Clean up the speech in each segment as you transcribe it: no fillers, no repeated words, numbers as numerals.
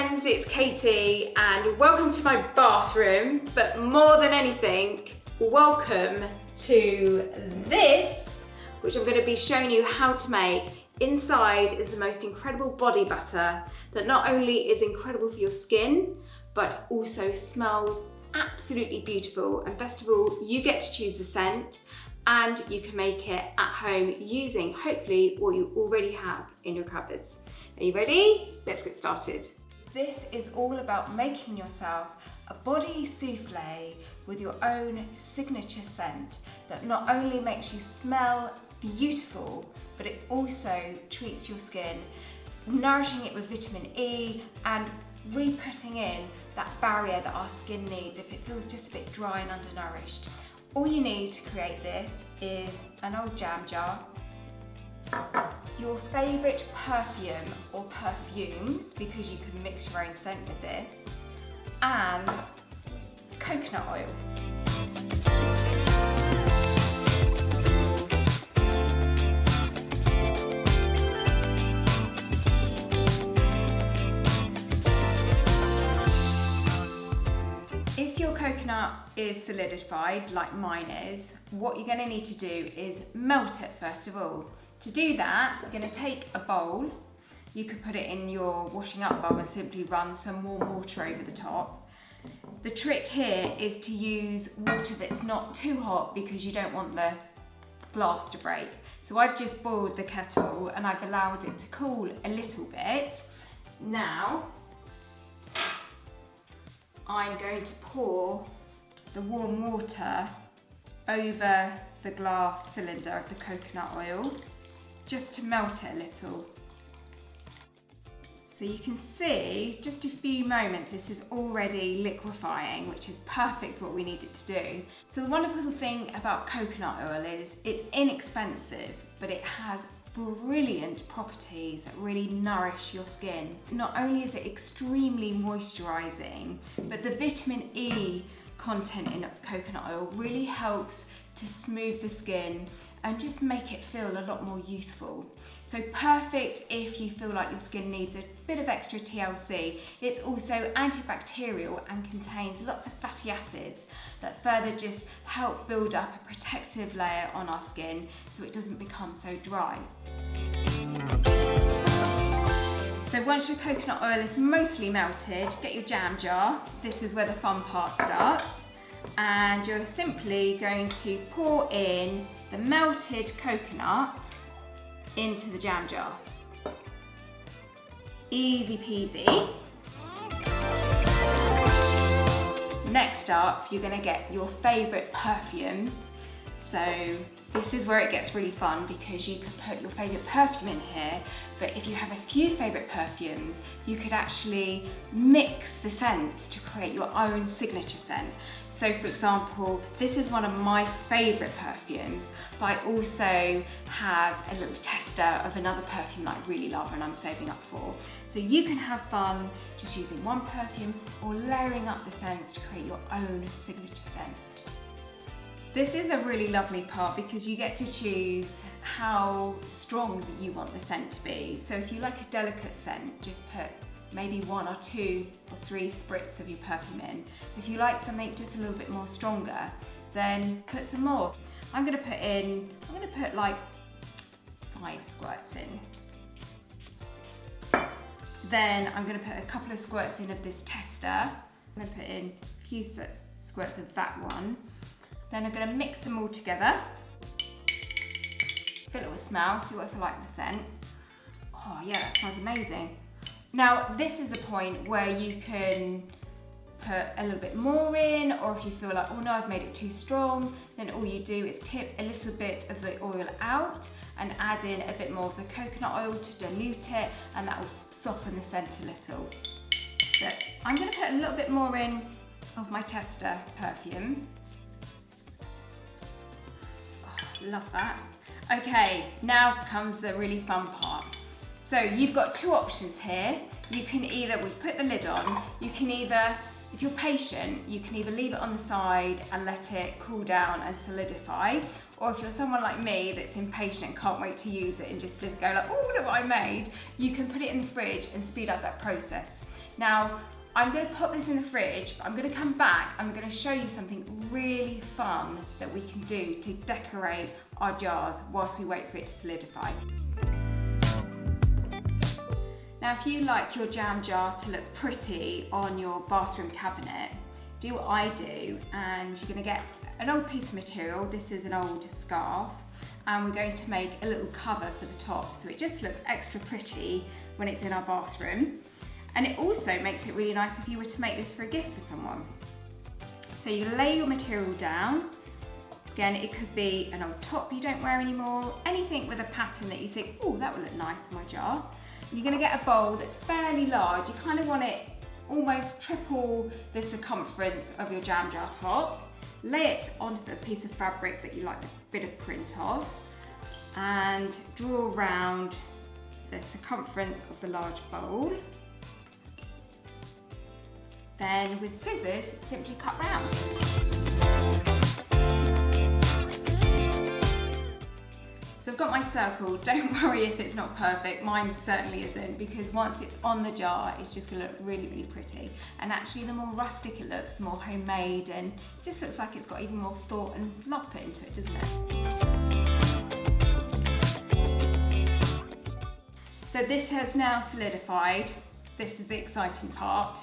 friends, it's Katie and welcome to my bathroom, but more than anything, welcome to this, which I'm going to be showing you how to make. Inside is the most incredible body butter that not only is incredible for your skin, but also smells absolutely beautiful, and best of all, you get to choose the scent and you can make it at home using hopefully what you already have in your cupboards. Are you ready? Let's get started. This is all about making yourself a body souffle with your own signature scent that not only makes you smell beautiful, but it also treats your skin, nourishing it with vitamin E and re-putting in that barrier that our skin needs if it feels just a bit dry and undernourished. All you need to create this is an old jam jar, your favourite perfume or perfumes, because you can mix your own scent with this, and coconut oil. If your coconut is solidified, like mine is, what you're going to need to do is melt it first of all. To do that, you're going to take a bowl. You could put it in your washing up bowl and simply run some warm water over the top. The trick here is to use water that's not too hot because you don't want the glass to break. So I've just boiled the kettle and I've allowed it to cool a little bit. Now, I'm going to pour the warm water over the glass cylinder of the coconut oil, just to melt it a little. So you can see, just a few moments, this is already liquefying, which is perfect for what we need it to do. So the wonderful thing about coconut oil is it's inexpensive, but it has brilliant properties that really nourish your skin. Not only is it extremely moisturizing, but the vitamin E content in coconut oil really helps to smooth the skin and just make it feel a lot more youthful. So perfect if you feel like your skin needs a bit of extra TLC. It's also antibacterial and contains lots of fatty acids that further just help build up a protective layer on our skin so it doesn't become so dry. So once your coconut oil is mostly melted, get your jam jar. This is where the fun part starts. And you're simply going to pour in the melted coconut into the jam jar. Easy peasy. Next up, you're going to get your favourite perfume. So this is where it gets really fun because you can put your favourite perfume in here, but if you have a few favourite perfumes, you could actually mix the scents to create your own signature scent. So for example, this is one of my favourite perfumes, but I also have a little tester of another perfume that I really love and I'm saving up for. So you can have fun just using one perfume or layering up the scents to create your own signature scent. This is a really lovely part because you get to choose how strong you want the scent to be. So if you like a delicate scent, just put maybe 1 or 2 or 3 spritz of your perfume in. If you like something just a little bit more stronger, then put some more. I'm gonna put like 5 squirts in. Then I'm gonna put a couple of squirts in of this tester. I'm gonna put in a few squirts of that one. Then I'm going to mix them all together. Feel it with smell, see what if I like the scent. Oh yeah, that smells amazing. Now this is the point where you can put a little bit more in, or if you feel like, oh no, I've made it too strong, then all you do is tip a little bit of the oil out and add in a bit more of the coconut oil to dilute it, and that will soften the scent a little. But I'm going to put a little bit more in of my tester perfume. Love that. Okay, now comes the really fun part. So you've got 2 options here. You can either, we put the lid on, you can either, if you're patient, you can either leave it on the side and let it cool down and solidify, or if you're someone like me that's impatient and can't wait to use it and just go like, oh, look what I made, you can put it in the fridge and speed up that process. Now, I'm going to pop this in the fridge, but I'm going to come back and I'm going to show you something really fun that we can do to decorate our jars whilst we wait for it to solidify. Now, if you like your jam jar to look pretty on your bathroom cabinet, do what I do, and you're going to get an old piece of material. This is an old scarf, and we're going to make a little cover for the top so it just looks extra pretty when it's in our bathroom. And it also makes it really nice if you were to make this for a gift for someone. So you lay your material down. Again, it could be an old top you don't wear anymore, anything with a pattern that you think, oh, that would look nice in my jar. And you're going to get a bowl that's fairly large. You kind of want it almost triple the circumference of your jam jar top. Lay it onto the piece of fabric that you like a bit of print of, and draw around the circumference of the large bowl. Then with scissors, simply cut round. So I've got my circle. Don't worry if it's not perfect. Mine certainly isn't, because once it's on the jar, it's just gonna look really, really pretty. And actually, the more rustic it looks, the more homemade, and it just looks like it's got even more thought and love put into it, doesn't it? So this has now solidified. This is the exciting part.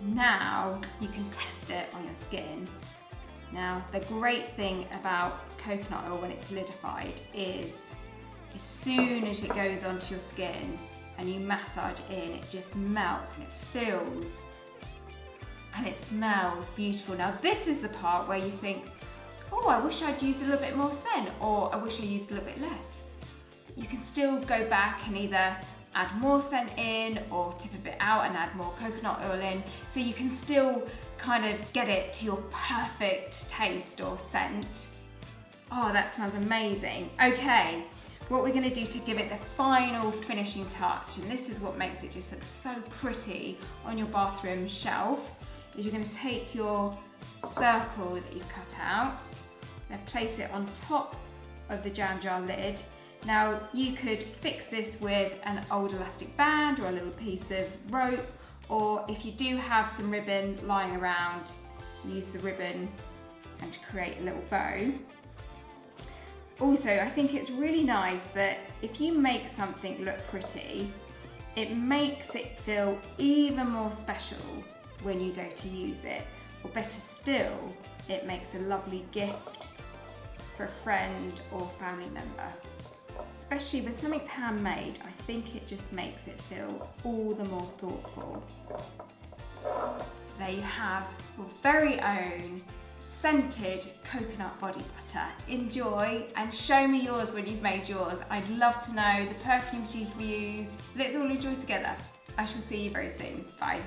Now you can test it on your skin. Now, the great thing about coconut oil when it's solidified is as soon as it goes onto your skin and you massage it in, it just melts and it fills and it smells beautiful. Now, this is the part where you think, oh, I wish I'd used a little bit more scent, or I wish I used a little bit less. You can still go back and either add more scent in or tip a bit out and add more coconut oil in, so you can still kind of get it to your perfect taste or scent. Oh, that smells amazing. Okay, what we're gonna do to give it the final finishing touch, and this is what makes it just look so pretty on your bathroom shelf, is you're gonna take your circle that you've cut out and place it on top of the jam jar lid. Now, you could fix this with an old elastic band or a little piece of rope, or if you do have some ribbon lying around, use the ribbon and create a little bow. Also, I think it's really nice that if you make something look pretty, it makes it feel even more special when you go to use it. Or better still, it makes a lovely gift for a friend or family member. Especially when something's handmade, I think it just makes it feel all the more thoughtful. So there you have your very own scented coconut body butter. Enjoy and show me yours when you've made yours. I'd love to know the perfumes you've used. Let's all enjoy together. I shall see you very soon. Bye.